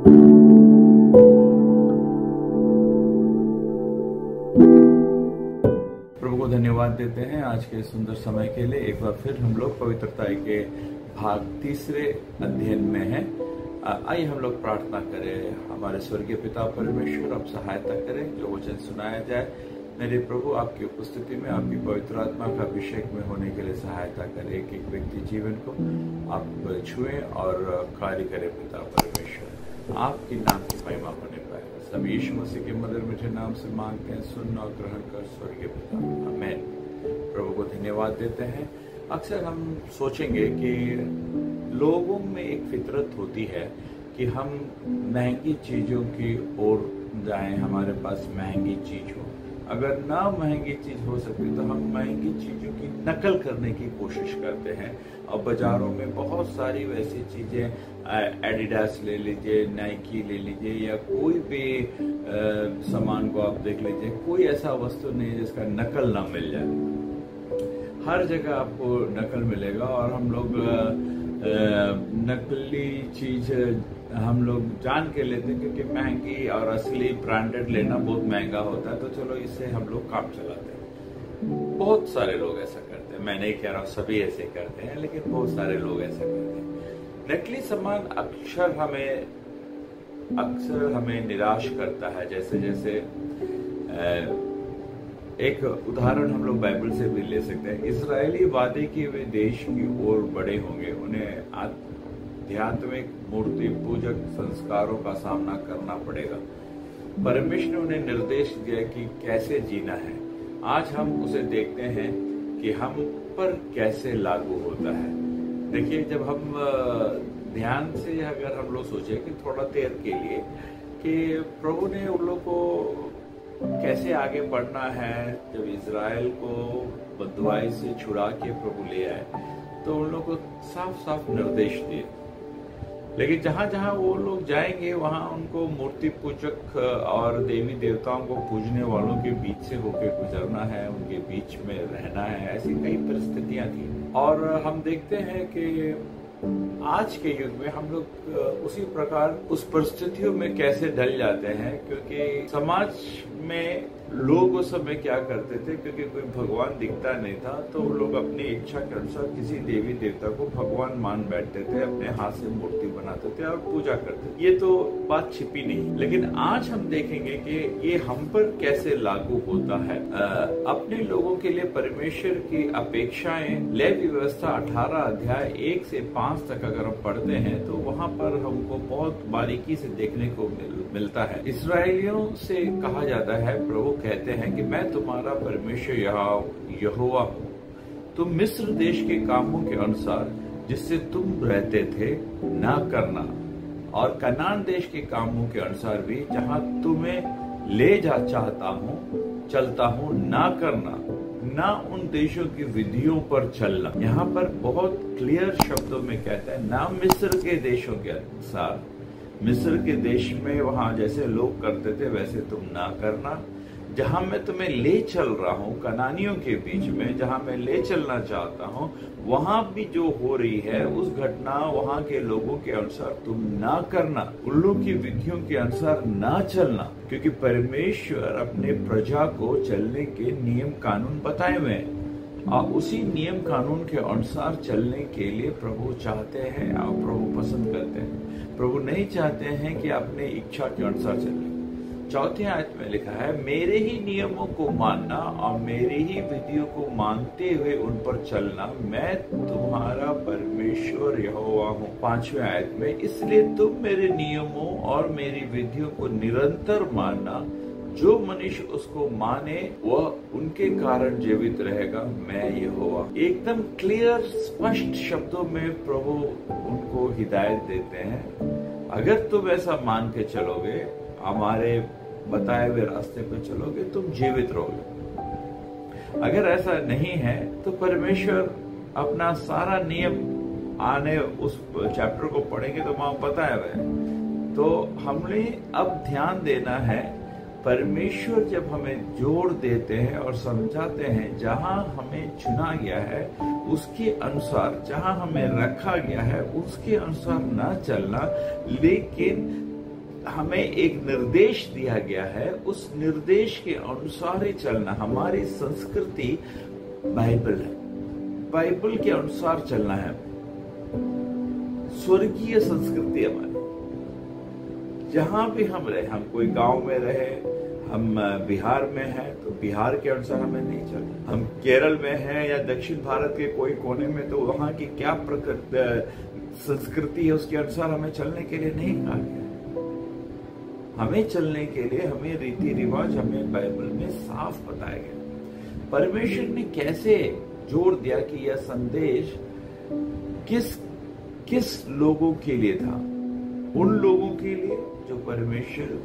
प्रभु को धन्यवाद देते हैं आज के सुंदर समय के लिए। एक बार फिर हम लोग पवित्रता के भाग तीसरे अध्ययन में हैं। आइए हम लोग प्रार्थना करें। हमारे स्वर्गीय पिता परमेश्वर, आप सहायता करें जो वचन सुनाया जाए। मेरे प्रभु, आपकी उपस्थिति में आपकी पवित्र आत्मा का अभिषेक में होने के लिए सहायता करें कि एक व्यक्ति जीवन को आप छुएं और कार्य करें। पिता परमेश्वर, आपकी नाम की महिमा होने पाए। सब यीशु मसीह के मधुर मीठे नाम से मांगते हैं, सुन और ग्रहण कर स्वर्गीय पिता, आमीन। प्रभु को धन्यवाद देते हैं। अक्सर हम सोचेंगे कि लोगों में एक फितरत होती है कि हम महंगी चीजों की ओर जाएं, हमारे पास महंगी चीज हो। अगर ना महंगी चीज हो सकती तो हम महंगी चीजों की नकल करने की कोशिश करते हैं। और बाजारों में बहुत सारी वैसी चीजें, एडिडास ले लीजिए, नाइकी ले लीजिए, या कोई भी सामान को आप देख लीजिए, कोई ऐसा वस्तु नहीं जिसका नकल ना मिल जाए। हर जगह आपको नकल मिलेगा और हम लोग नकली चीज हम लोग जान के लेते हैं क्योंकि महंगी और असली ब्रांडेड लेना बहुत महंगा होता है, तो चलो इससे हम लोग काम चलाते हैं। बहुत सारे लोग ऐसा करते हैं, मैं नहीं कह रहा हूँ सभी ऐसे करते हैं, लेकिन बहुत सारे लोग ऐसा करते हैं। नकली सामान अक्सर हमें निराश करता है। जैसे जैसे एक उदाहरण हम लोग बाइबल से भी ले सकते हैं। इजरायली वादे किए हुए देश की ओर बड़े होंगे, उन्हें आध्यात्मिक मूर्ति पूजक संस्कारों का सामना करना पड़ेगा। परमेश्वर ने उन्हें निर्देश दिया कि कैसे जीना है। आज हम उसे देखते हैं कि हम पर कैसे लागू होता है। देखिए, जब हम ध्यान से अगर हम लोग सोचे कि थोड़ा देर के लिए कि प्रभु ने उन लोग को कैसे आगे बढ़ना है, जब इजराइल को बददुआई से छुड़ा के प्रभु ले आए तो उन लोग को साफ साफ निर्देश दिए। लेकिन जहां जहां वो लोग जाएंगे वहां उनको मूर्ति पूजक और देवी देवताओं को पूजने वालों के बीच से होकर गुजरना है, उनके बीच में रहना है। ऐसी कई परिस्थितियां थी और हम देखते हैं कि आज के युग में हम लोग उसी प्रकार उस परिस्थितियों में कैसे ढल जाते हैं, क्योंकि समाज में लोग उस समय क्या करते थे, क्योंकि कोई भगवान दिखता नहीं था तो वो लोग अपनी इच्छा के अनुसार किसी देवी देवता को भगवान मान बैठते थे, अपने हाथ से मूर्ति बनाते थे और पूजा करते थे। ये तो बात छिपी नहीं, लेकिन आज हम देखेंगे कि ये हम पर कैसे लागू होता है। अपने लोगों के लिए परमेश्वर की अपेक्षाएं, लेवी व्यवस्था 18 अध्याय 1 से 5 तक अगर हम पढ़ते हैं तो वहाँ पर हमको बहुत बारीकी से देखने को मिलता है। इसराइलियों से कहा जाता है, प्रभु कहते हैं कि मैं तुम्हारा परमेश्वर यहोवा हूँ। तुम मिस्र देश के कामों के अनुसार जिससे तुम रहते थे ना करना, और कनान देश के कामों के अनुसार भी जहाँ तुम्हें ले जा चाहता हूँ चलता हूँ ना करना, ना उन देशों की विधियों पर चलना। यहाँ पर बहुत क्लियर शब्दों में कहता है, ना मिस्र के देशों के अनुसार, मिस्र के देश में वहां जैसे लोग करते थे वैसे तुम ना करना। जहां मैं तुम्हें ले चल रहा हूं, कनानियों के बीच में जहां मैं ले चलना चाहता हूं, वहां भी जो हो रही है उस घटना वहां के लोगों के अनुसार तुम ना करना, उल्लू की विधियों के अनुसार ना चलना, क्योंकि परमेश्वर अपने प्रजा को चलने के नियम कानून बताए हुए हैं और उसी नियम कानून के अनुसार चलने के लिए प्रभु चाहते हैं और प्रभु पसंद करते हैं। प्रभु नहीं चाहते हैं कि अपने इच्छा के अनुसार चले। 4 आयत में लिखा है, मेरे ही नियमों को मानना और मेरे ही विधियों को मानते हुए उन पर चलना, मैं तुम्हारा परमेश्वर यहोवा हूँ। 5वें आयत में, इसलिए तुम मेरे नियमों और मेरी विधियों को निरंतर मानना, जो मनुष्य उसको माने वह उनके कारण जीवित रहेगा, मैं यहोवा। एकदम क्लियर स्पष्ट शब्दों में प्रभु उनको हिदायत देते हैं, अगर तुम ऐसा मान के चलोगे, हमारे बताए हुए रास्ते पर चलोगे, तुम जीवित रहोगे। अगर ऐसा नहीं है तो परमेश्वर अपना सारा नियम, आने उस चैप्टर को पढ़ेंगे तो वहां बताया हुआ है। तो हमने अब ध्यान देना है, परमेश्वर जब हमें जोड़ देते हैं और समझाते हैं, जहां हमें चुना गया है उसके अनुसार, जहां हमें रखा गया है उसके अनुसार ना चलना, लेकिन हमें एक निर्देश दिया गया है, उस निर्देश के अनुसार ही चलना। हमारी संस्कृति बाइबल है, बाइबल के अनुसार चलना है। स्वर्गीय संस्कृति हमारी, जहां भी हम रहे, हम कोई गांव में रहे, हम बिहार में हैं तो बिहार के अनुसार हमें नहीं चलना। हम केरल में हैं या दक्षिण भारत के कोई कोने में, तो वहां की क्या संस्कृति है उसके अनुसार हमें चलने के लिए नहीं कहा गया। हमें चलने के लिए हमें रीति रिवाज हमें बाइबल में साफ बताया गया। परमेश्वर ने कैसे जोर दिया कि यह संदेश किस लोगों के लिए था? उन लोगों के लिए जो परमेश्वर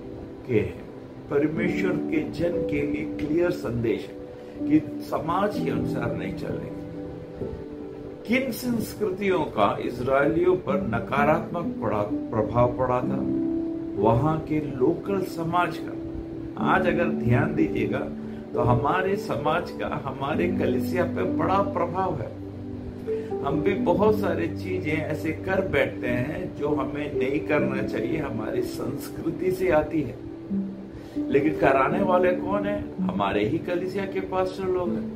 के हैं, परमेश्वर के जन के लिए क्लियर संदेश है कि समाज के अनुसार नहीं चलने। किन संस्कृतियों का इजरायलियों पर नकारात्मक प्रभाव पड़ा था? वहां के लोकल समाज का। आज अगर ध्यान दीजिएगा तो हमारे समाज का हमारे कलीसिया पे बड़ा प्रभाव है। हम भी बहुत सारी चीजें ऐसे कर बैठते हैं जो हमें नहीं करना चाहिए, हमारी संस्कृति से आती है, लेकिन कराने वाले कौन है? हमारे ही कलीसिया के पास्टर लोग हैं,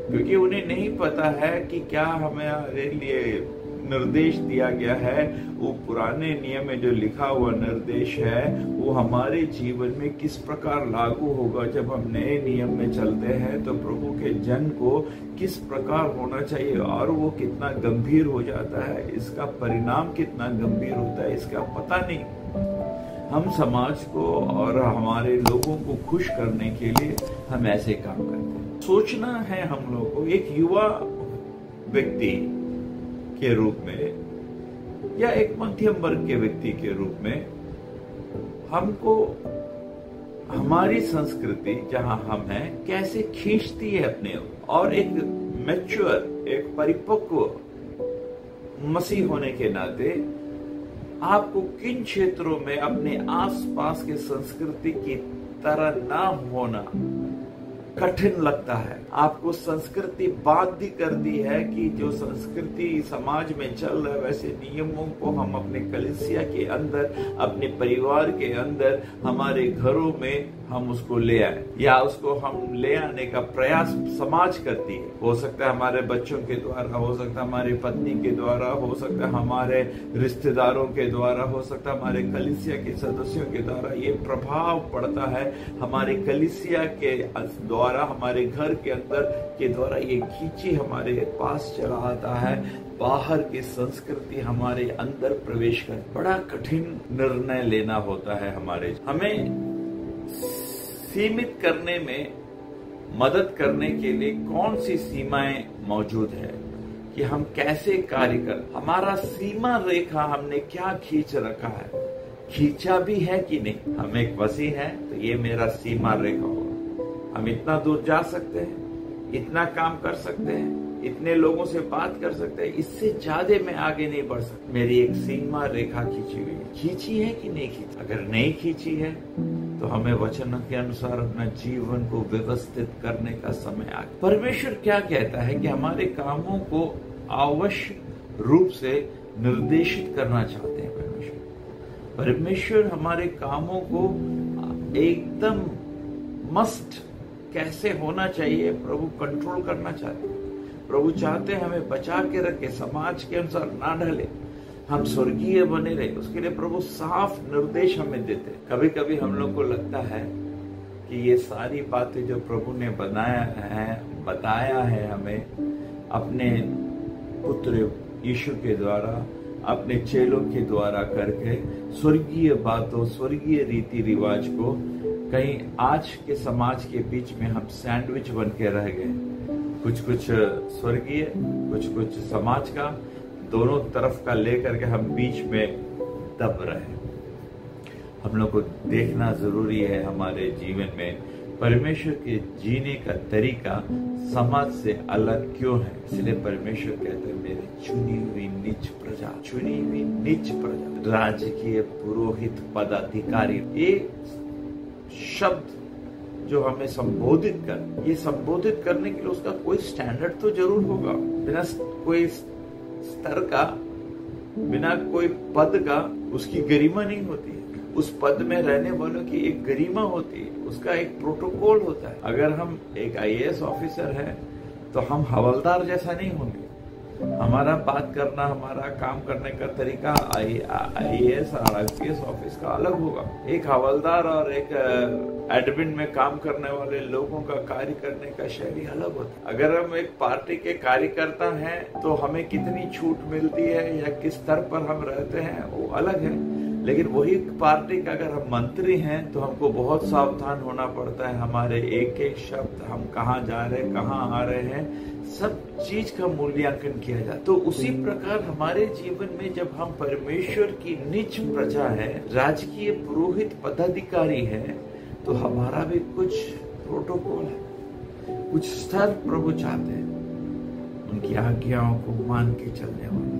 क्योंकि उन्हें नहीं पता है कि क्या हमारे लिए निर्देश दिया गया है। वो पुराने नियम में जो लिखा हुआ निर्देश है वो हमारे जीवन में किस प्रकार लागू होगा। जब हम नए नियम में चलते हैं तो प्रभु के जन को किस प्रकार होना चाहिए और वो कितना गंभीर हो जाता है, इसका परिणाम कितना गंभीर होता है, इसका पता नहीं। हम समाज को और हमारे लोगों को खुश करने के लिए हम ऐसे काम करते हैं। सोचना है हम लोगों को एक युवा व्यक्ति के रूप में या एक मध्यम वर्ग के व्यक्ति के रूप में, हमको हमारी संस्कृति जहां हम हैं कैसे खींचती है अपने, और एक मैच्योर, एक परिपक्व मसीह होने के नाते आपको किन क्षेत्रों में अपने आसपास के संस्कृति की तरह ना होना कठिन लगता है। आपको संस्कृति बाध्य कर दी है कि जो संस्कृति समाज में चल रहा है वैसे नियमों को हम अपने कलीसिया के अंदर, अपने परिवार के अंदर, हमारे घरों में हम उसको ले आए, या उसको हम ले आने का प्रयास समाज करती है। हो सकता है हमारे बच्चों के द्वारा, हो सकता है हमारी पत्नी के द्वारा, हो सकता है हमारे रिश्तेदारों के द्वारा, हो सकता है हमारे कलीसिया के सदस्यों के द्वारा। ये प्रभाव पड़ता है हमारे कलीसिया के द्वारा, हमारे घर के अंदर के द्वारा ये खींची हमारे पास चला आता है। बाहर की संस्कृति हमारे अंदर प्रवेश कर बड़ा कठिन निर्णय लेना होता है। हमें सीमित करने में मदद करने के लिए कौन सी सीमाएं मौजूद है कि हम कैसे कार्य कर, हमारा सीमा रेखा हमने क्या खींच रखा है, खींचा भी है कि नहीं। हम एक मसीह है तो ये मेरा सीमा रेखा होगा। हम इतना दूर जा सकते हैं, इतना काम कर सकते हैं, इतने लोगों से बात कर सकते हैं, इससे ज्यादा मैं आगे नहीं बढ़ सकता। मेरी एक सीमा रेखा खींची हुई है। खींची है कि नहीं खींची? अगर नहीं खींची है तो हमें वचन के अनुसार अपना जीवन को व्यवस्थित करने का समय आ गया। परमेश्वर क्या कहता है कि हमारे कामों को आवश्यक रूप से निर्देशित करना चाहते हैं। परमेश्वर हमारे कामों को एकदम मस्ट कैसे होना चाहिए प्रभु कंट्रोल करना चाहते हैं। प्रभु चाहते हैं हमें बचा के रखे, समाज के अनुसार ना ढले, हम स्वर्गीय बने रहे। उसके लिए प्रभु साफ निर्देश हमें देते। कभी कभी हम लोग को लगता है कि ये सारी बातें जो प्रभु ने बताया है हमें अपने पुत्र यीशु के द्वारा, अपने चेलों के द्वारा करके, स्वर्गीय बातों, स्वर्गीय रीति रिवाज को कहीं आज के समाज के बीच में हम सैंडविच बन के रह गए। कुछ स्वर्गीय, कुछ समाज का, दोनों तरफ का लेकर के हम बीच में दब रहे। हम लोग को देखना जरूरी है हमारे जीवन में परमेश्वर के जीने का तरीका समाज से अलग क्यों है। इसलिए परमेश्वर कहते हैं मेरे चुनी हुई निज प्रजा, चुनी हुई निज प्रजा, राजकीय पुरोहित पदाधिकारी। ये शब्द जो हमें संबोधित ये संबोधित करने के लिए उसका कोई स्टैंडर्ड तो जरूर होगा। बिना कोई स्तर का, बिना कोई पद का उसकी गरिमा नहीं होती है। उस पद में रहने वालों की एक गरिमा होती है, उसका एक प्रोटोकॉल होता है। अगर हम एक आईएएस ऑफिसर हैं तो हम हवलदार जैसा नहीं होंगे। हमारा बात करना, हमारा काम करने का तरीका आईएएस और आईपीएस ऑफिस का अलग होगा। एक हवलदार और एक एडमिन में काम करने वाले लोगों का कार्य करने का शैली अलग होता है। अगर हम एक पार्टी के कार्यकर्ता हैं तो हमें कितनी छूट मिलती है या किस स्तर पर हम रहते हैं वो अलग है। लेकिन वही पार्टी का अगर हम मंत्री हैं तो हमको बहुत सावधान होना पड़ता है। हमारे एक एक शब्द, हम कहाँ जा रहे हैं, कहाँ आ रहे हैं, सब चीज का मूल्यांकन किया जाता है। तो उसी प्रकार हमारे जीवन में जब हम परमेश्वर की निज प्रजा है, राजकीय पुरोहित पदाधिकारी है, तो हमारा भी कुछ प्रोटोकॉल है, कुछ स्तर प्रभु चाहते हैं। उनकी आज्ञाओं को मान के चलने वाले,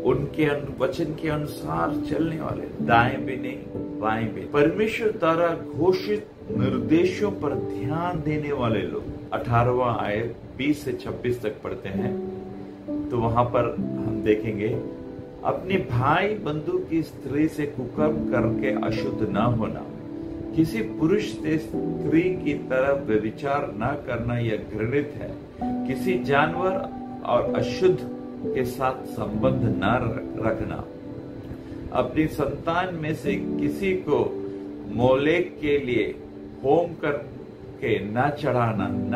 उनके वचन के अनुसार चलने वाले, दाएं भी नहीं बाएं भी, परमेश्वर द्वारा घोषित निर्देशों पर ध्यान देने वाले लोग। 18वां आयत 20 से 26 तक पढ़ते हैं तो वहां पर हम देखेंगे, अपने भाई बंधु की स्त्री से कुकर्म करके अशुद्ध न होना, किसी पुरुष से स्त्री की तरफ व्यभिचार न करना यह घृणित है, किसी जानवर और अशुद्ध के साथ संबंध न रखना, अपनी संतान में से किसी को मोलेक के लिए होम करके न चढ़ाना, न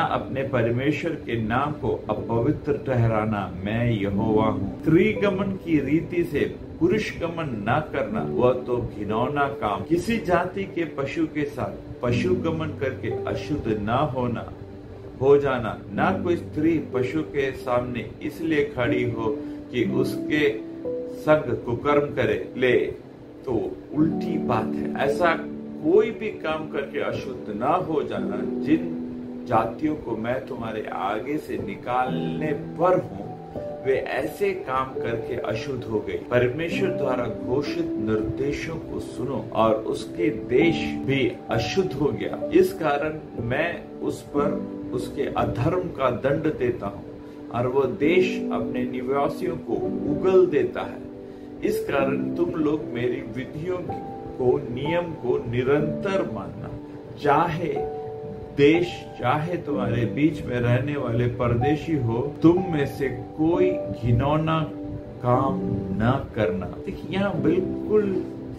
अपने परमेश्वर के नाम को अपवित्र ठहराना, मैं यहोवा हूँ। स्त्री गमन की रीति से पुरुष गमन न करना, वह तो घिनौना काम। किसी जाति के पशु के साथ पशु गमन करके अशुद्ध न हो जाना, न कोई स्त्री पशु के सामने इसलिए खड़ी हो कि उसके संग कुकर्म करे ले, तो उल्टी बात है। ऐसा कोई भी काम करके अशुद्ध ना हो जाना। जिन जातियों को मैं तुम्हारे आगे से निकालने पर हूँ, वे ऐसे काम करके अशुद्ध हो गए। परमेश्वर द्वारा घोषित निर्देशों को सुनो और उसके देश भी अशुद्ध हो गया। इस कारण मैं उस पर उसके अधर्म का दंड देता हूँ और वो देश अपने निवासियों को उगल देता है। इस कारण तुम लोग मेरी विधियों को, नियम को निरंतर मानना। चाहे देश, चाहे तुम्हारे बीच में रहने वाले परदेशी हो, तुम में से कोई घिनौना काम न करना। देखिए यहाँ बिल्कुल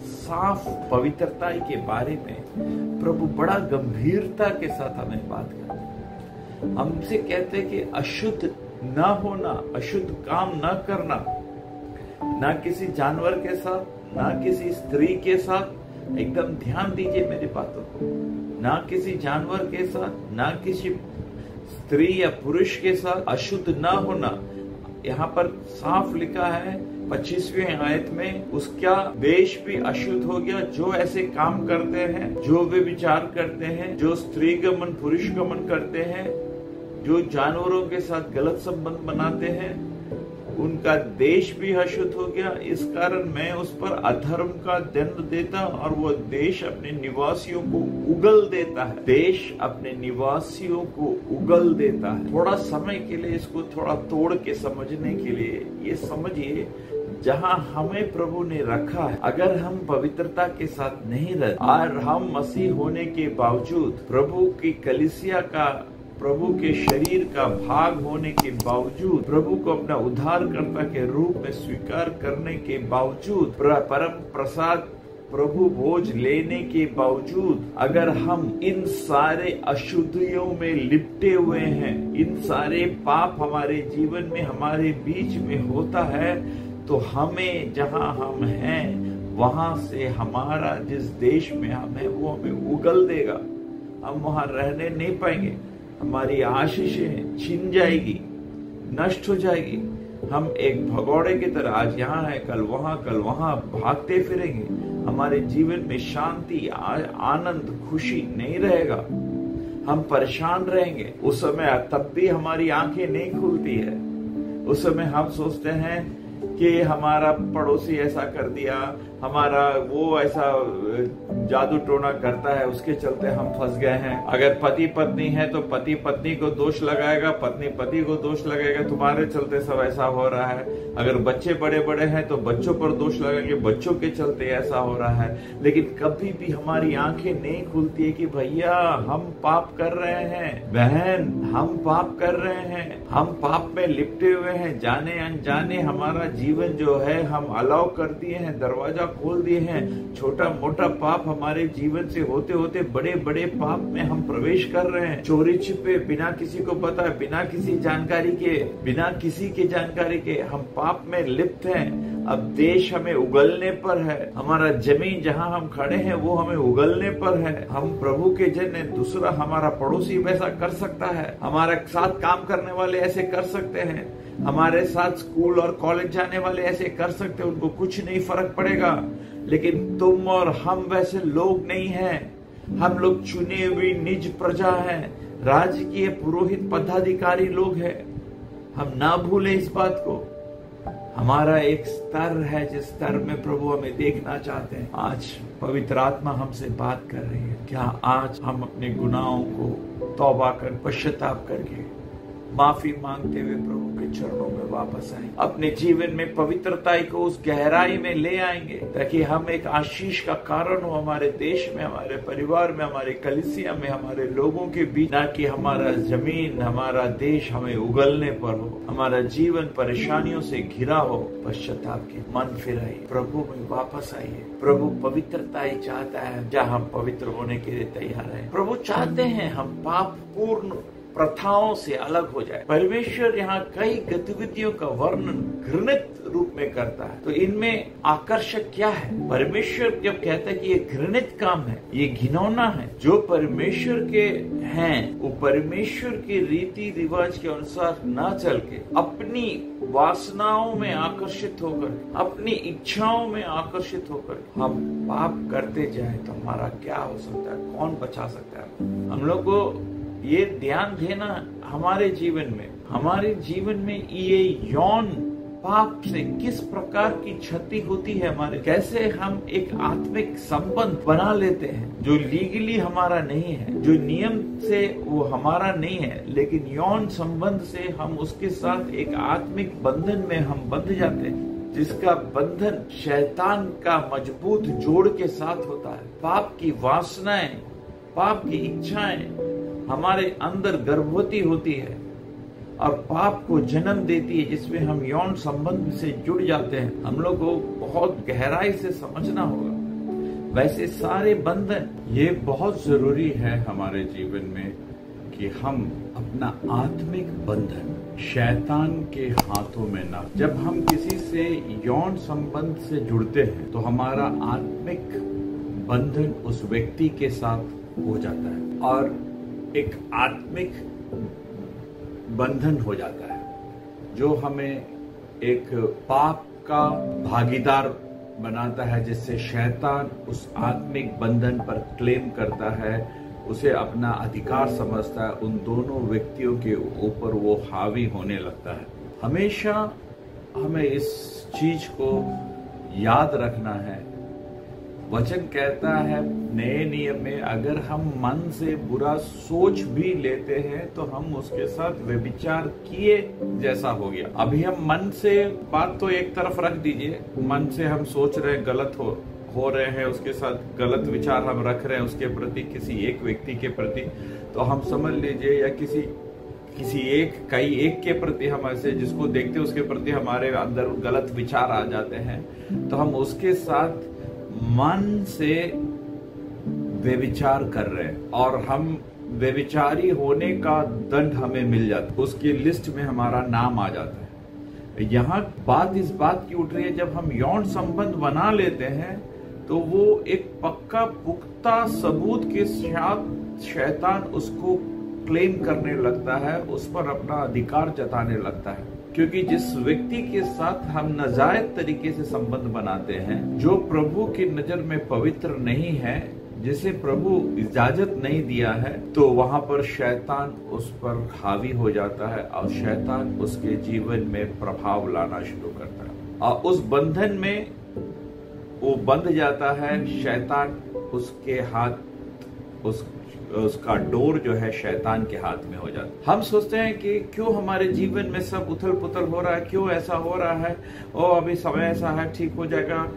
साफ पवित्रता के बारे में प्रभु बड़ा गंभीरता के साथ हमें बात करते हैं। हमसे कहते हैं कि अशुद्ध न होना, अशुद्ध काम न करना, ना किसी जानवर के साथ, ना किसी स्त्री के साथ। एकदम ध्यान दीजिए मेरी बातों को। ना किसी जानवर के साथ, ना किसी स्त्री या पुरुष के साथ अशुद्ध ना होना। यहाँ पर साफ लिखा है 25वें आयत में, उसका देश भी अशुद्ध हो गया। जो ऐसे काम करते हैं, जो वे विचार करते हैं, जो स्त्री गमन पुरुष गमन करते हैं, जो जानवरों के साथ गलत संबंध बनाते हैं, उनका देश भी अशुद्ध हो गया। इस कारण मैं उस पर अधर्म का दंड देता और वो देश अपने निवासियों को उगल देता है। देश अपने निवासियों को उगल देता है। थोड़ा समय के लिए इसको थोड़ा तोड़ के समझने के लिए ये समझिए, जहां हमें प्रभु ने रखा है, अगर हम पवित्रता के साथ नहीं रहते और हम मसीह होने के बावजूद, प्रभु की कलीसिया का, प्रभु के शरीर का भाग होने के बावजूद, प्रभु को अपना उद्धारकर्ता के रूप में स्वीकार करने के बावजूद, परम प्रसाद प्रभु भोज लेने के बावजूद, अगर हम इन सारे अशुद्धियों में लिपटे हुए हैं, इन सारे पाप हमारे जीवन में हमारे बीच में होता है, तो हमें जहां हम हैं वहां से हमारा जिस देश में हम हैं वो हमें उगल देगा। हम वहां रहने नहीं पाएंगे। हमारी आशीषें छिन जाएगी, नष्ट हो जाएगी। हम एक भगोड़े की तरह आज यहाँ है, कल वहां भागते फिरेंगे। हमारे जीवन में शांति, आनंद, खुशी नहीं रहेगा। हम परेशान रहेंगे। उस समय तब भी हमारी आंखें नहीं खुलती है। उस समय हम सोचते हैं कि हमारा पड़ोसी ऐसा कर दिया, हमारा वो ऐसा जादू टोना करता है, उसके चलते हम फंस गए हैं। अगर पति पत्नी है तो पति पत्नी को दोष लगाएगा, पत्नी पति को दोष लगाएगा, तुम्हारे चलते सब ऐसा हो रहा है। अगर बच्चे बड़े बड़े हैं तो बच्चों पर दोष लगाएंगे, बच्चों के चलते ऐसा हो रहा है। लेकिन कभी भी हमारी आंखें नहीं खुलती है कि भैया हम पाप कर रहे हैं, बहन हम पाप कर रहे हैं, हम पाप में लिपटे हुए हैं। जाने अनजाने हमारा जीवन जो है हम अलाउ कर दिए हैं, दरवाजा खोल दिए हैं। छोटा मोटा पाप हमारे जीवन से होते होते बड़े बड़े पाप में हम प्रवेश कर रहे हैं। चोरी छिपे, बिना किसी को पता, बिना किसी जानकारी के, बिना किसी के जानकारी के हम पाप में लिप्त हैं। अब देश हमें उगलने पर है, हमारा जमीन जहां हम खड़े हैं वो हमें उगलने पर है। हम प्रभु के जन हैं, दूसरा हमारा पड़ोसी वैसा कर सकता है, हमारे साथ काम करने वाले ऐसे कर सकते हैं, हमारे साथ स्कूल और कॉलेज जाने वाले ऐसे कर सकते हैं, उनको कुछ नहीं फर्क पड़ेगा। लेकिन तुम और हम वैसे लोग नहीं हैं। हम लोग चुने हुई निज प्रजा हैं, राजकीय पुरोहित पदाधिकारी लोग हैं। हम ना भूले इस बात को। हमारा एक स्तर है जिस स्तर में प्रभु हमें देखना चाहते हैं। आज पवित्र आत्मा हमसे बात कर रही है। क्या आज हम अपने गुनाहों को तौबा कर पश्चाताप करके माफी मांगते हुए प्रभु के चरणों में वापस आएंगे, अपने जीवन में पवित्रता को उस गहराई में ले आएंगे, ताकि हम एक आशीष का कारण हो हमारे देश में, हमारे परिवार में, हमारे कलीसिया में, हमारे लोगों के बीच। ना कि हमारा जमीन, हमारा देश हमें उगलने पर हो, हमारा जीवन परेशानियों से घिरा हो। पश्चाताप के मन फिराइए, प्रभु में वापस आइए। प्रभु पवित्रता ही चाहता है, जहाँ हम पवित्र होने के लिए तैयार है। प्रभु चाहते हैं हम पाप पूर्ण प्रथाओं से अलग हो जाए। परमेश्वर यहाँ कई गतिविधियों का वर्णन घृणित रूप में करता है। तो इनमें आकर्षक क्या है? परमेश्वर जब कहता है कि ये घृणित काम है, ये घिनौना है, जो परमेश्वर के हैं वो परमेश्वर के रीति रिवाज के अनुसार ना चल के अपनी वासनाओं में आकर्षित होकर, अपनी इच्छाओं में आकर्षित होकर हम पाप करते जाए तो हमारा क्या हो सकता है? कौन बचा सकता है? हम लोग को ये ध्यान देना हमारे जीवन में ये यौन पाप से किस प्रकार की क्षति होती है हमारे। कैसे हम एक आत्मिक संबंध बना लेते हैं जो लीगली हमारा नहीं है, जो नियम से वो हमारा नहीं है, लेकिन यौन संबंध से हम उसके साथ एक आत्मिक बंधन में हम बंध जाते हैं, जिसका बंधन शैतान का मजबूत जोड़ के साथ होता है। पाप की वासनाएं, पाप की इच्छाएं हमारे अंदर गर्भवती होती है और पाप को जन्म देती है, जिसमें हम यौन संबंध से जुड़ जाते हैं। हम लोग को बहुत गहराई से समझना होगा। वैसे सारे बंधन ये बहुत जरूरी है हमारे जीवन में कि हम अपना आत्मिक बंधन शैतान के हाथों में ना। जब हम किसी से यौन संबंध से जुड़ते हैं तो हमारा आत्मिक बंधन उस व्यक्ति के साथ हो जाता है और एक आत्मिक बंधन हो जाता है जो हमें एक पाप का भागीदार बनाता है, जिससे शैतान उस आत्मिक बंधन पर क्लेम करता है, उसे अपना अधिकार समझता है, उन दोनों व्यक्तियों के ऊपर वो हावी होने लगता है। हमेशा हमें इस चीज को याद रखना है। वचन कहता है नए नियम में, अगर हम मन से बुरा सोच भी लेते हैं तो हम उसके साथ व्यभिचार किए जैसा हो गया। अभी हम मन से, बात तो एक तरफ रख दीजिए, मन से हम सोच रहे हैं गलत हो रहे हैं, उसके साथ गलत विचार हम रख रहे हैं उसके प्रति, किसी एक व्यक्ति के प्रति, तो हम समझ लीजिए, या कई एक के प्रति हम ऐसे जिसको देखते उसके प्रति हमारे अंदर गलत विचार आ जाते हैं, तो हम उसके साथ मन से व्यभिचार कर रहे हैं और हम व्यभिचारी होने का दंड हमें मिल जाता है, उसकी लिस्ट में हमारा नाम आ जाता है। यहाँ बात इस बात की उठ रही है, जब हम यौन संबंध बना लेते हैं तो वो एक पक्का पुख्ता सबूत के साथ शैतान उसको क्लेम करने लगता है, उस पर अपना अधिकार जताने लगता है। क्योंकि जिस व्यक्ति के साथ हम नाजायज तरीके से संबंध बनाते हैं, जो प्रभु की नजर में पवित्र नहीं है, जिसे प्रभु इजाजत नहीं दिया है, तो वहां पर शैतान उस पर हावी हो जाता है और शैतान उसके जीवन में प्रभाव लाना शुरू करता है और उस बंधन में वो बंध जाता है, शैतान उसके हाथ, उसका डोर जो है शैतान के हाथ में हो जाता है। हम सोचते हैं कि क्यों हमारे जीवन में सब उथल पुथल हो रहा है, क्यों ऐसा हो रहा है, ओ अभी समय ऐसा है, ठीक हो जाएगा।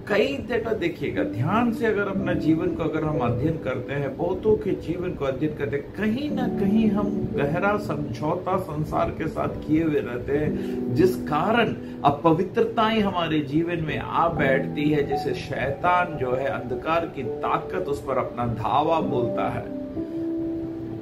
कई जगह देखिएगा, ध्यान से अगर अपना जीवन को अगर हम अध्ययन करते हैं, बहुतों के जीवन को अध्ययन करते हैं, कहीं ना कहीं हम गहरा समझौता संसार के साथ किए हुए रहते हैं, जिस कारण अपवित्रता ही हमारे जीवन में आ बैठती है, जिसे शैतान जो है अंधकार की ताकत उस पर अपना धावा बोलता है,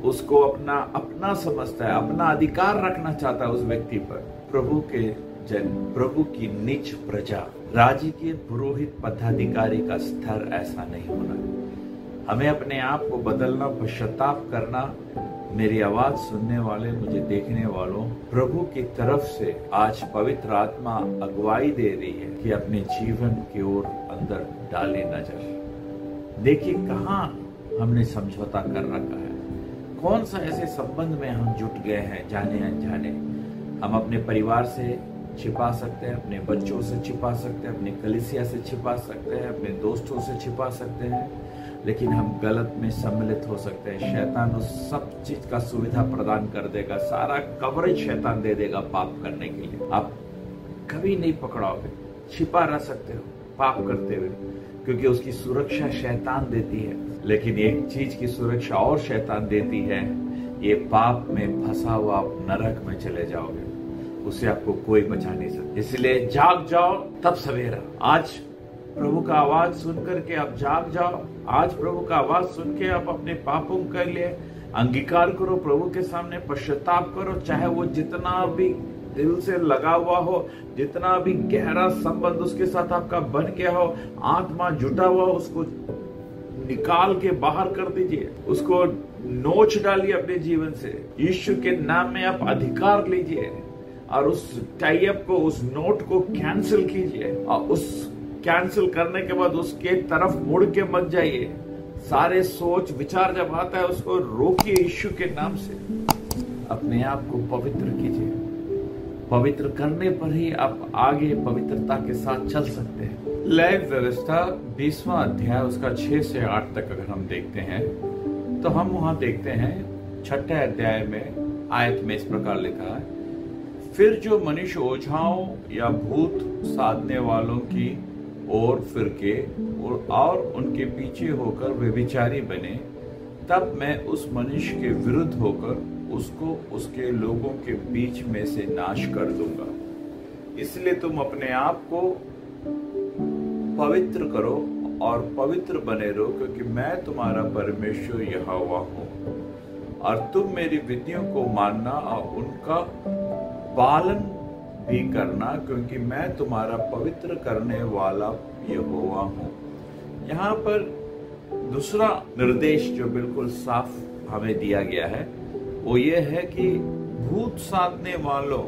उसको अपना समझता है, अपना अधिकार रखना चाहता है उस व्यक्ति पर। प्रभु के जन, प्रभु की निज प्रजा, राज्य के पुरोहित पदाधिकारी का स्तर ऐसा नहीं होना है। हमें अपने आप को बदलना, पश्चाताप करना। मेरी आवाज सुनने वाले, मुझे देखने वालों, प्रभु की तरफ से आज पवित्र आत्मा अगुवाई दे रही है कि अपने जीवन की ओर अंदर डाले नजर। देखिए कहाँ हमने समझौता कर रखा है, कौन सा ऐसे संबंध में हम जुट गए हैं जाने अनजाने। हम अपने परिवार से छिपा सकते हैं, अपने बच्चों से छिपा सकते हैं, अपने कलीसिया से छिपा सकते हैं, अपने दोस्तों से छिपा सकते हैं, लेकिन हम गलत में सम्मिलित हो सकते हैं। शैतान उस सब चीज का सुविधा प्रदान कर देगा, सारा कवरेज शैतान दे देगा पाप करने के लिए। आप कभी नहीं पकड़ाओगे, छिपा रह सकते हो पाप करते हुए, क्योंकि उसकी सुरक्षा शैतान देती है। लेकिन एक चीज की सुरक्षा और शैतान देती है, ये पाप में फंसा हुआ आप नरक में चले जाओगे, उसे आपको कोई बचा नहीं सकता। इसलिए जाग जाओ, तब सवेरा। आज प्रभु का आवाज सुनकर के आप जाग जाओ। आज प्रभु का आवाज सुन के आप अपने पापों के लिए अंगीकार करो, प्रभु के सामने पश्चाताप करो, चाहे वो जितना भी दिल से लगा हुआ हो, जितना भी गहरा संबंध उसके साथ आपका बन गया हो, आत्मा जुटा हुआ हो, उसको निकाल के बाहर कर दीजिए, उसको नोच डालिए अपने जीवन से। यीशु के नाम में आप अधिकार लीजिए और उस टाइप को, उस नोट को कैंसिल कीजिए, और उस कैंसिल करने के बाद उसके तरफ मुड़ के मत जाइए। सारे सोच विचार जब आता है उसको रोकिए यीशु के नाम से। अपने आप को पवित्र कीजिए, पवित्र करने पर ही आप आगे पवित्रता के साथ चल सकते हैं। लय व्यवस्था 20वां अध्याय उसका 6 से 8 तक अगर हम देखते हैं तो हम वहां देखते हैं 6ठे अध्याय में आयत में इस प्रकार लिखा है, फिर जो मनुष्य ओझाओं या भूत साधने वालों की ओर फिर के और उनके पीछे होकर व्यभिचारी बने, तब मैं उस मनुष्य के विरुद्ध होकर उसको उसके लोगों के बीच में से नाश कर दूंगा। इसलिए तुम अपने आप को पवित्र करो और पवित्र बने रहो, क्योंकि मैं तुम्हारा परमेश्वर यहोवा हूं। और तुम मेरी विधियों को मानना और उनका पालन भी करना, क्योंकि मैं तुम्हारा पवित्र करने वाला यहोवा हूं। यहाँ पर दूसरा निर्देश जो बिल्कुल साफ हमें दिया गया है वो ये है कि भूत साधने वालों,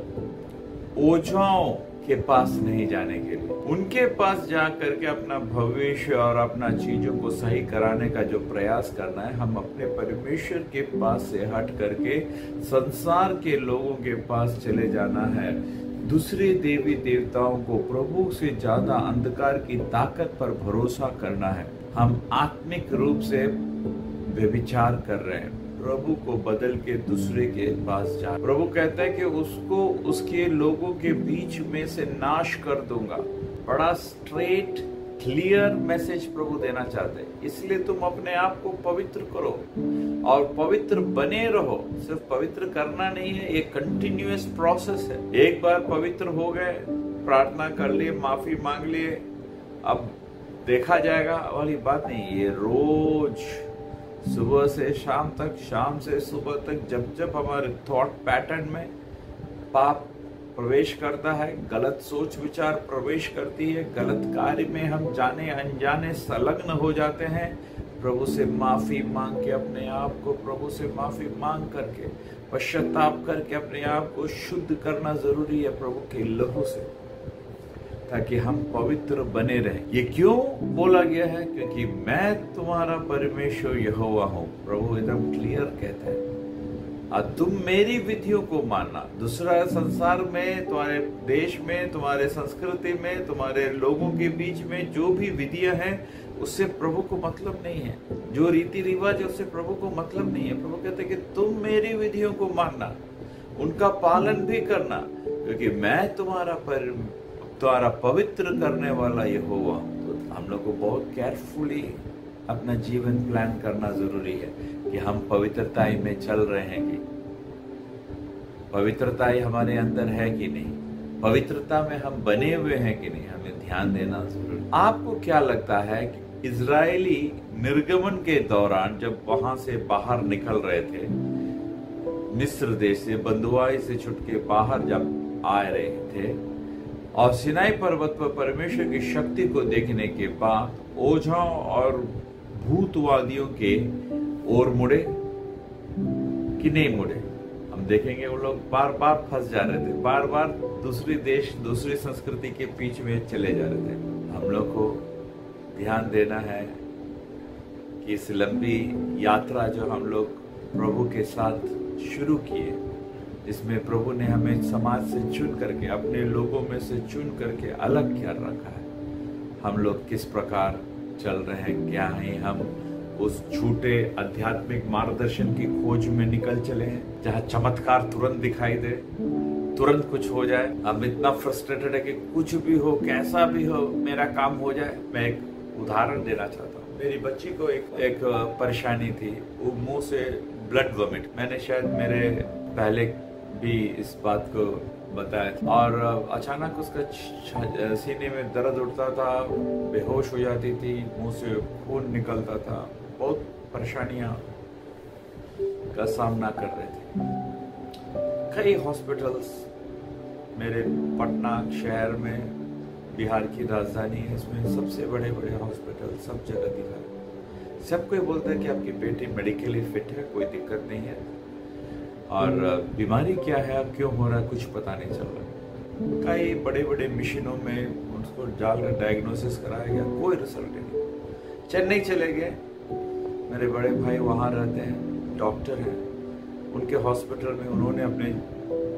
ओझाओं के पास नहीं जाने के लिए, उनके पास जा करके अपना भविष्य और अपना चीजों को सही कराने का जो प्रयास करना है, हम अपने परमेश्वर के पास से हट करके संसार के लोगों के पास चले जाना है। दूसरे देवी देवताओं को, प्रभु से ज्यादा अंधकार की ताकत पर भरोसा करना है। हम आत्मिक रूप से व्यभिचार कर रहे हैं, प्रभु को बदल के दूसरे के पास जा। प्रभु कहता है कि उसको उसके लोगों के बीच में से नाश कर दूंगा। बड़ा स्ट्रेट क्लियर मैसेज प्रभु देना चाहते हैं। इसलिए तुम अपने आप को पवित्र करो और पवित्र बने रहो। सिर्फ पवित्र करना नहीं है, ये कंटिन्यूअस प्रोसेस है। एक बार पवित्र हो गए, प्रार्थना कर लिए, माफी मांग लिए, अब देखा जाएगा वाली बात नहीं। ये रोज सुबह से शाम तक, शाम से सुबह तक, जब जब हमारे थॉट पैटर्न में पाप प्रवेश करता है, गलत सोच विचार प्रवेश करती है, गलत कार्य में हम जाने अनजाने संलग्न हो जाते हैं, प्रभु से माफी मांग के, अपने आप को प्रभु से माफी मांग करके, पश्चाताप करके अपने आप को शुद्ध करना जरूरी है प्रभु के लहू से, ताकि हम पवित्र बने रहें। ये क्यों बोला गया है? क्योंकि मैं तुम्हारा परमेश्वर यहोवा हूं। प्रभु एकदम क्लियर कहता है, तुम मेरी विधियों को मानना। दूसरा संसार में, तुम्हारे देश में, तुम्हारे संस्कृति में, तुम्हारे लोगों के बीच में जो भी विधियां हैं उससे प्रभु को मतलब नहीं है। जो रीति रिवाज है उससे प्रभु को मतलब नहीं है। प्रभु कहते हैं कि तुम मेरी विधियों को मानना, उनका पालन भी करना, क्योंकि मैं तुम्हारा पवित्र करने वाला यहोवा हूं। तो हम लोग को बहुत केयरफुली अपना जीवन प्लान करना जरूरी है कि हम पवित्रताई में चल रहे हैं कि पवित्रताई हमारे अंदर है कि नहीं, पवित्रता में हम बने हुए हैं कि नहीं, हमें ध्यान देना जरूरी। आपको क्या लगता है कि इजरायली निर्गमन के दौरान जब वहां से बाहर निकल रहे थे, मिस्र देश से बंधुआई से छुट के बाहर जब आ रहे थे और सिनाई पर्वत पर परमेश्वर की शक्ति को देखने के बाद ओझाओं और भूतवादियों के ओर मुड़े कि नहीं मुड़े? हम देखेंगे वो लोग बार बार फंस जा रहे थे, बार बार दूसरी देश, दूसरी संस्कृति के बीच में चले जा रहे थे। हम लोग को ध्यान देना है कि इस लंबी यात्रा जो हम लोग प्रभु के साथ शुरू किए, जिसमें प्रभु ने हमें समाज से चुन करके, अपने लोगों में से चुन करके अलग क्या रखा है, हम लोग किस प्रकार चल रहे हैं, क्या है हम उस झूठे आध्यात्मिक मार्गदर्शन की खोज में निकल चले हैं, जहां चमत्कार तुरंत दिखाई दे, तुरंत कुछ हो जाए। हम इतना फ्रस्ट्रेटेड है कि कुछ भी हो, कैसा भी हो, मेरा काम हो जाए। मैं एक उदाहरण देना चाहता हूँ। मेरी बच्ची को एक परेशानी थी, वो मुंह से ब्लड वॉमिट। मैंने शायद मेरे पहले भी इस बात को बताया था। और अचानक उसका सीने में दर्द उठता था, बेहोश हो जाती थी, मुंह से खून निकलता था, बहुत परेशानियां का सामना कर रहे थे। कई हॉस्पिटल्स मेरे पटना शहर में, बिहार की राजधानी है, इसमें सबसे बड़े बड़े हॉस्पिटल सब जगह दिखा। सब कोई बोलता है कि आपकी बेटी मेडिकली फिट है, कोई दिक्कत नहीं है, और बीमारी क्या है, अब क्यों हो रहा है, कुछ पता नहीं चल रहा। कई बड़े बड़े मिशनों में उसको डालकर डायग्नोसिस कराया गया, कोई रिजल्ट नहीं। चेन्नई चले गए, मेरे बड़े भाई वहाँ रहते हैं, डॉक्टर हैं, उनके हॉस्पिटल में उन्होंने अपने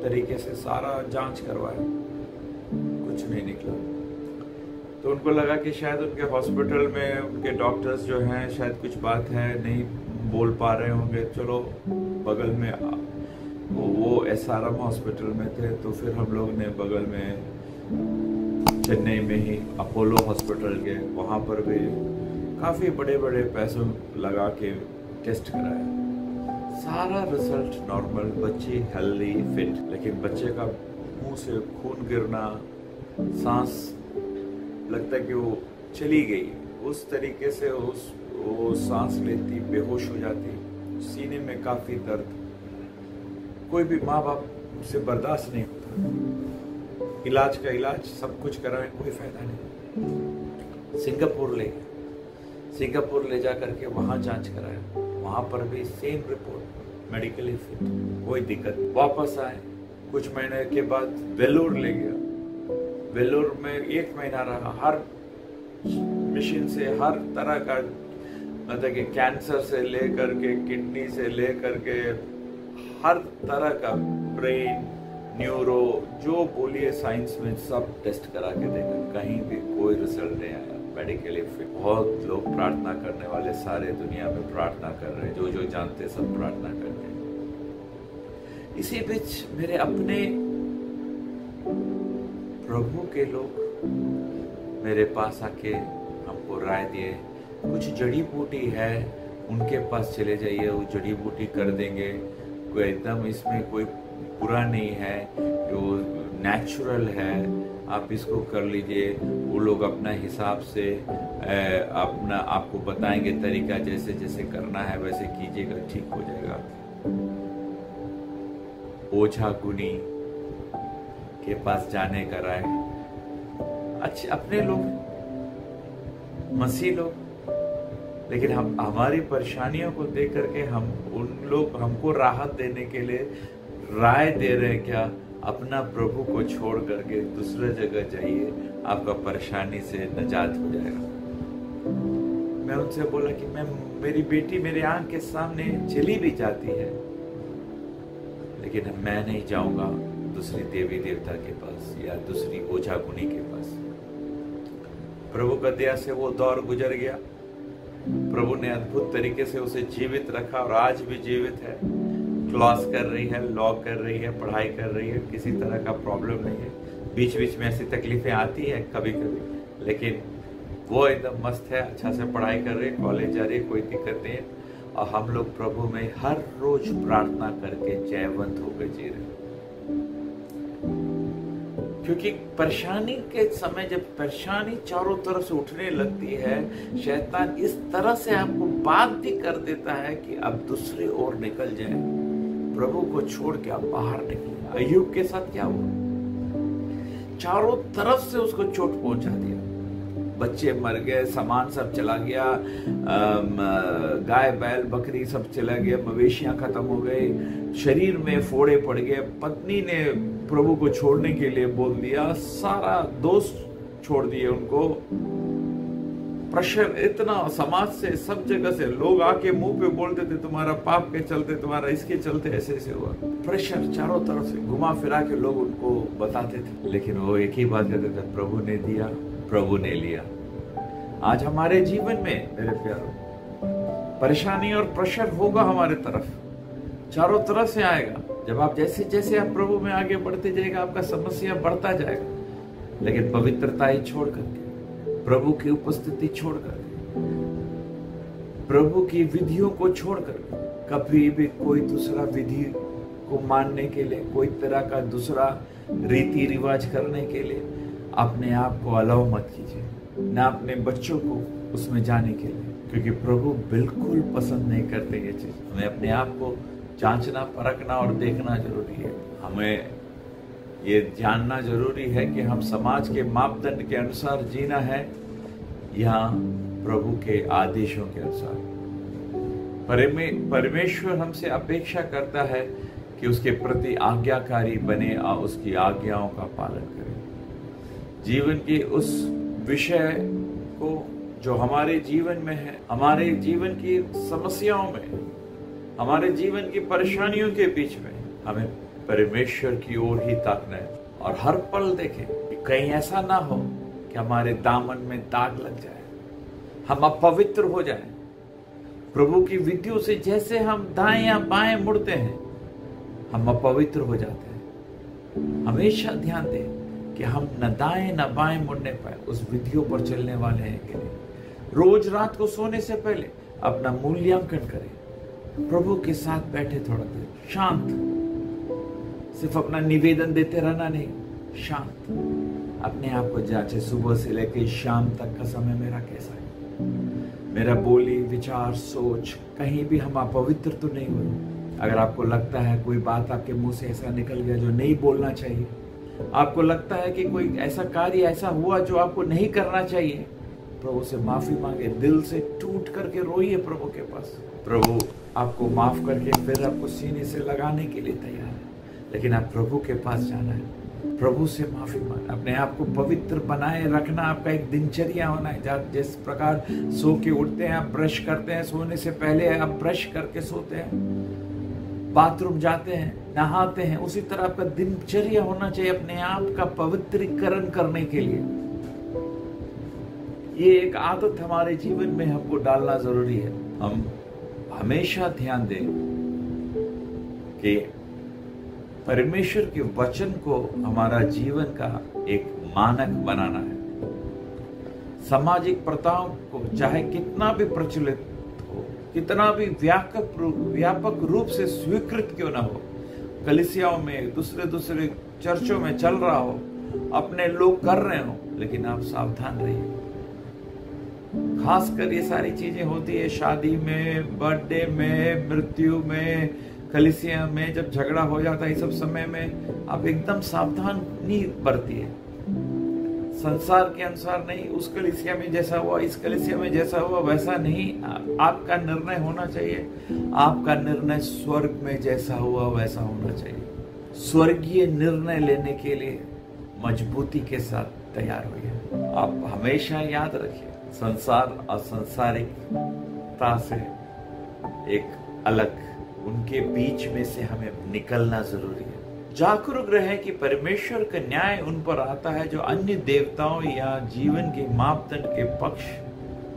तरीके से सारा जांच करवाया, कुछ नहीं निकला। तो उनको लगा कि शायद उनके हॉस्पिटल में उनके डॉक्टर्स जो हैं, शायद कुछ बात है, नहीं बोल पा रहे होंगे। चलो बगल में वो SRM हॉस्पिटल में थे, तो फिर हम लोग ने बगल में चेन्नई में ही अपोलो हॉस्पिटल गए, वहाँ पर भी काफ़ी बड़े बड़े पैसों लगा के टेस्ट कराया, सारा रिजल्ट नॉर्मल, बच्ची हेल्दी फिट। लेकिन बच्चे का मुंह से खून गिरना, सांस लगता है कि वो चली गई, उस तरीके से वो सांस लेती, बेहोश हो जाती, सीने में काफ़ी दर्द। कोई भी माँ बाप से बर्दाश्त नहीं होता। इलाज का इलाज, सब कुछ कराए, कोई फायदा नहीं। सिंगापुर ले जा करके वहाँ जांच कराया, वहाँ पर भी सेम रिपोर्ट, मेडिकली फिट, कोई दिक्कत। वापस आए, कुछ महीने के बाद वेल्लोर ले गया, वेल्लोर में 1 महीना रहा। हर मिशन से हर तरह का, मतलब कि कैंसर से लेकर के, किडनी से लेकर के, हर तरह का, ब्रेन, न्यूरो, जो बोलिए साइंस में, सब टेस्ट करा के देखा, कहीं भी कोई रिजल्ट नहीं आया मेडिकली फिट। बहुत लोग प्रार्थना करने वाले सारे दुनिया में प्रार्थना कर रहे हैं, जो जानते सब प्रार्थना करते हैं। इसी बीच मेरे अपने प्रभु के लोग मेरे पास आके हमको राय दिए, कुछ जड़ी बूटी है, उनके पास चले जाइए, वो जड़ी बूटी कर देंगे, कोई एकदम इसमें कोई बुरा नहीं है, जो नेचुरल है, आप इसको कर लीजिए। वो लोग अपना हिसाब से अपना आपको बताएंगे तरीका, जैसे जैसे करना है वैसे कीजिएगा, ठीक हो जाएगा। ओझा गुनी के पास जाने का राय, अच्छे अपने लोग, मसीह लोग, लेकिन हम हमारी परेशानियों को देख करके उन लोग हमको राहत देने के लिए राय दे रहे हैं क्या? अपना प्रभु को छोड़ करके दूसरे जगह जाइए, आपका परेशानी से निजात हो जाएगा। मैं उनसे बोला कि मेरी बेटी मेरे आंख के सामने चली भी जाती है, लेकिन मैं नहीं जाऊंगा दूसरी देवी देवता के पास या दूसरी ओझा गुनी के पास। प्रभु का दया से वो दौर गुजर गया। प्रभु ने अद्भुत तरीके से उसे जीवित रखा और आज भी जीवित है। क्लास कर रही है, लॉ कर रही है, पढ़ाई कर रही है, किसी तरह का प्रॉब्लम नहीं है। बीच बीच में ऐसी तकलीफें आती है कभी कभी, लेकिन वो एकदम मस्त है, अच्छा से पढ़ाई कर रही है, कॉलेज जा रही है, कोई दिक्कत नहीं है। और हम लोग प्रभु में हर रोज प्रार्थना करके जयवंत होकर जी रहे हैं। क्योंकि परेशानी के समय जब परेशानी चारों तरफ से उठने लगती है, शैतान इस तरह से आपको बाध्य कर देता है कि अब दूसरी ओर निकल जाए, प्रभु को छोड़ के आप बाहर निकले। अय्यूब के साथ क्या हुआ? चारों तरफ से उसको चोट पहुंचा दिया। बच्चे मर गए, सामान सब चला गया, गाय बैल बकरी सब चला गया, मवेशियां खत्म हो गई, शरीर में फोड़े पड़ गए। पत्नी ने प्रभु को छोड़ने के लिए बोल दिया, सारा दोस्त छोड़ दिए उनको। प्रेशर इतना समाज से, सब जगह से लोग आके मुंह पे बोलते थे, तुम्हारा पाप के चलते, तुम्हारा इसके चलते ऐसे ऐसे हुआ। प्रेशर चारों तरफ से घुमा फिरा के लोग उनको बताते थे, लेकिन वो एक ही बात कहते थे, प्रभु ने दिया, प्रभु ने लिया। आज हमारे जीवन में मेरे प्यारों परेशानी और प्रेशर होगा हमारे तरफ, चारों तरफ से आएगा। जब आप जैसे जैसे आप प्रभु में आगे बढ़ते जाएगा, आपका समस्या बढ़ता जाएगा। लेकिन पवित्रता ही छोड़ करके, प्रभु की उपस्थिति छोड़ करके, प्रभु की विधियों को छोड़ करके, कभी भी कोई दूसरा विधि को मानने के लिए, कोई तरह का दूसरा रीति रिवाज करने के लिए अपने आप को अलाउ मत कीजिए, ना अपने बच्चों को उसमें जाने के लिए, क्योंकि प्रभु बिल्कुल पसंद नहीं करते ये चीज। हमें अपने आप को जांचना, परखना और देखना जरूरी है। हमें ये जानना जरूरी है कि हम समाज के मापदंड के अनुसार जीना है या प्रभु के आदेशों के अनुसार। परमेश्वर हमसे अपेक्षा करता है कि उसके प्रति आज्ञाकारी बने और उसकी आज्ञाओं का पालन करें। जीवन के उस विषय को जो हमारे जीवन में है, हमारे जीवन की समस्याओं में, हमारे जीवन की परेशानियों के बीच में, हमें परमेश्वर की ओर ही ताकना है और हर पल देखें कि कहीं ऐसा ना हो कि हमारे दामन में दाग लग जाए, हम अपवित्र हो जाएं। प्रभु की विधियों से जैसे हम दाएं या बाएं मुड़ते हैं, हम अपवित्र हो जाते हैं। हमेशा ध्यान दें कि हम न दाएं न बाएं मुड़ने पाए, उस विधियों पर चलने वाले हैं कि नहीं। रोज रात को सोने से पहले अपना मूल्यांकन करें, प्रभु के साथ बैठे थोड़ा देर शांत, सिर्फ अपना निवेदन देते रहना नहीं, शांत अपने आप को जांचे, सुबह से लेकर शाम तक का समय मेरा कैसा है, मेरा बोली विचार सोच कहीं भी हम अपवित्र तो नहीं हुए। अगर आपको लगता है कोई बात आपके मुंह से ऐसा निकल गया जो नहीं बोलना चाहिए, आपको लगता है कि कोई ऐसा कार्य ऐसा हुआ जो आपको नहीं करना चाहिए, प्रभु से माफी मांगे, दिल से टूट करके रोइए प्रभु के पास। प्रभु आपको माफ करके फिर आपको सीने से लगाने के लिए तैयार है, लेकिन आप प्रभु के पास जाना है, प्रभु से माफी मांगना, अपने आप को पवित्र बनाए रखना आपका एक दिनचर्या होना है। जिस प्रकार सो के उठते हैं, आप ब्रश करते हैं, सोने से पहले आप ब्रश करके सोते हैं, बाथरूम जाते हैं, नहाते हैं, उसी तरह आपका दिनचर्या होना चाहिए अपने आप का पवित्रीकरण करने के लिए। ये एक आदत हमारे जीवन में हमको डालना जरूरी है। हम हमेशा ध्यान दें कि परमेश्वर के वचन को हमारा जीवन का एक मानक बनाना है। सामाजिक प्रथाओं को चाहे कितना भी प्रचलित हो, कितना भी व्यापक रूप से स्वीकृत क्यों ना हो, कलीसियाओं में, दूसरे चर्चों में चल रहा हो, अपने लोग कर रहे हो, लेकिन आप सावधान रहिए। खासकर ये सारी चीजें होती है शादी में, बर्थडे में, मृत्यु में, कलीसिया में, जब झगड़ा हो जाता है, इस सब समय में आप एकदम सावधानी बरतिए। संसार के अनुसार नहीं, उस कलीसिया में जैसा हुआ, इस कलीसिया में जैसा हुआ वैसा नहीं, आपका निर्णय होना चाहिए। आपका निर्णय स्वर्ग में जैसा हुआ वैसा होना चाहिए। स्वर्गीय निर्णय लेने के लिए मजबूती के साथ तैयार होइए। आप हमेशा याद रखिए, संसार और सांसारिकता से एक अलग उनके बीच में से हमें निकलना जरूरी है। जागरूक रहे कि परमेश्वर का न्याय उन पर आता है जो अन्य देवताओं या जीवन के मापदंड के पक्ष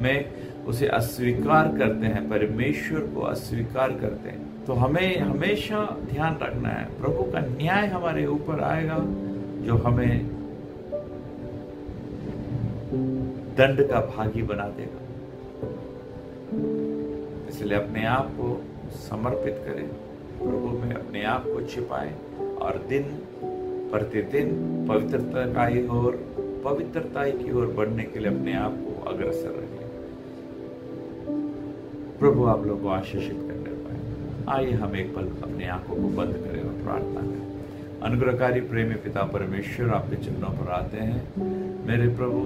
में उसे अस्वीकार करते हैं, परमेश्वर को अस्वीकार करते हैं। तो हमें हमेशा ध्यान रखना है, प्रभु का न्याय हमारे ऊपर आएगा जो हमें दंड का भागी बना देगा। इसलिए अपने आप को समर्पित करें, प्रभु में अपने आप को छिपाएं और दिन प्रतिदिन पवित्रता की ओर बढ़ने के लिए अपने आप को अग्रसर रखें। प्रभु आप लोगों को आशीषित करने पाए। आइए हम एक पल अपनी आंखों को बंद करें और प्रार्थना करें। अनुग्रहकारी प्रेमी पिता परमेश्वर, आपके चरणों पर आते हैं। मेरे प्रभु,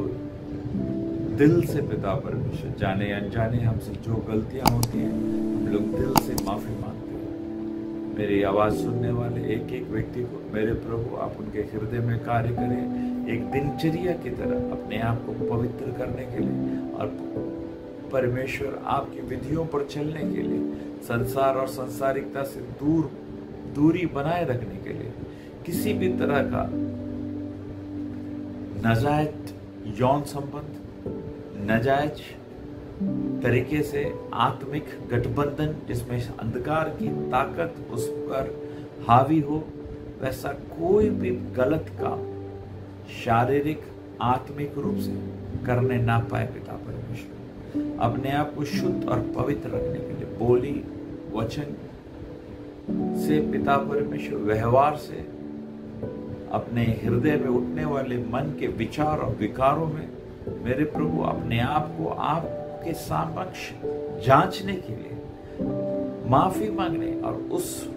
दिल से पिता परमेश्वर, जाने अनजाने हमसे जो गलतियां होती हैं हम लोग दिल से माफी मांगते हैं। मेरी आवाज सुनने वाले एक एक व्यक्ति को मेरे प्रभु आप उनके हृदय में कार्य करें, एक दिनचर्या की तरह अपने आप को पवित्र करने के लिए और परमेश्वर आपकी विधियों पर चलने के लिए, संसार और सांसारिकता से दूरी बनाए रखने के लिए, किसी भी तरह का नाजायज यौन संबंध, नाजायज तरीके से आत्मिक गठबंधन जिसमें अंधकार की ताकत उस पर हावी हो, वैसा कोई भी गलत काम शारीरिक आत्मिक रूप से करने ना पाए पिता परमेश्वर। अपने आप को शुद्ध और पवित्र रखने के लिए बोली वचन से पिता परमेश्वर, व्यवहार से, अपने हृदय में उठने वाले मन के विचार और विकारों में मेरे प्रभु अपने आप को आपके समक्ष जांचने के लिए, माफी मांगने और उस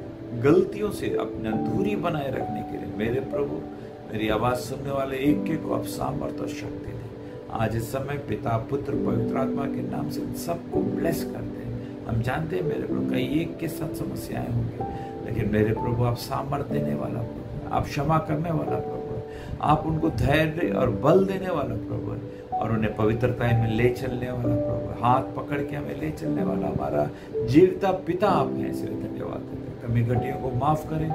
गलतियों से अपना दूरी बनाए रखने के लिए मेरे प्रभु, मेरी आवाज सुनने वाले एक एक को आप सामर्थ्य और शक्ति दें। आज इस समय पिता पुत्र पवित्र आत्मा के नाम से सबको ब्लेस करते हैं। हम जानते हैं मेरे प्रभु कई एक के साथ समस्याएं होंगी, लेकिन मेरे प्रभु आप सामर्थ्य देने वाला प्रभु, आप क्षमा करने वाला प्रभु, आप उनको धैर्य और बल देने वाला प्रभु और उन्हें पवित्रता में ले चलने वाला प्रभु, हाथ पकड़ के हमें ले चलने वाला हमारा जीविता पिता आप हैं। इसलिए धन्यवाद देते हैं। कमी घटियों को माफ करें,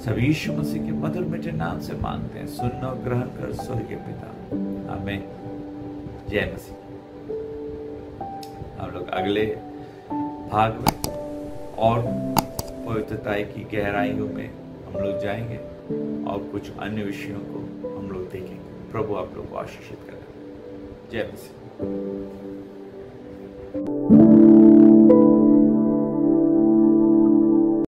सब यीशु मसीह के मधुर मीठे नाम से मांगते हैं, सुन और ग्रहण कर स्वर्गीय पिता, आमीन। जय मसीह। हम लोग अगले भाग में और पवित्रता की गहराइयों में हम लोग जाएंगे और कुछ अन्य विषयों को हम लोग देखेंगे। प्रभु आप लोग को आशीषित करें। जय मसीह।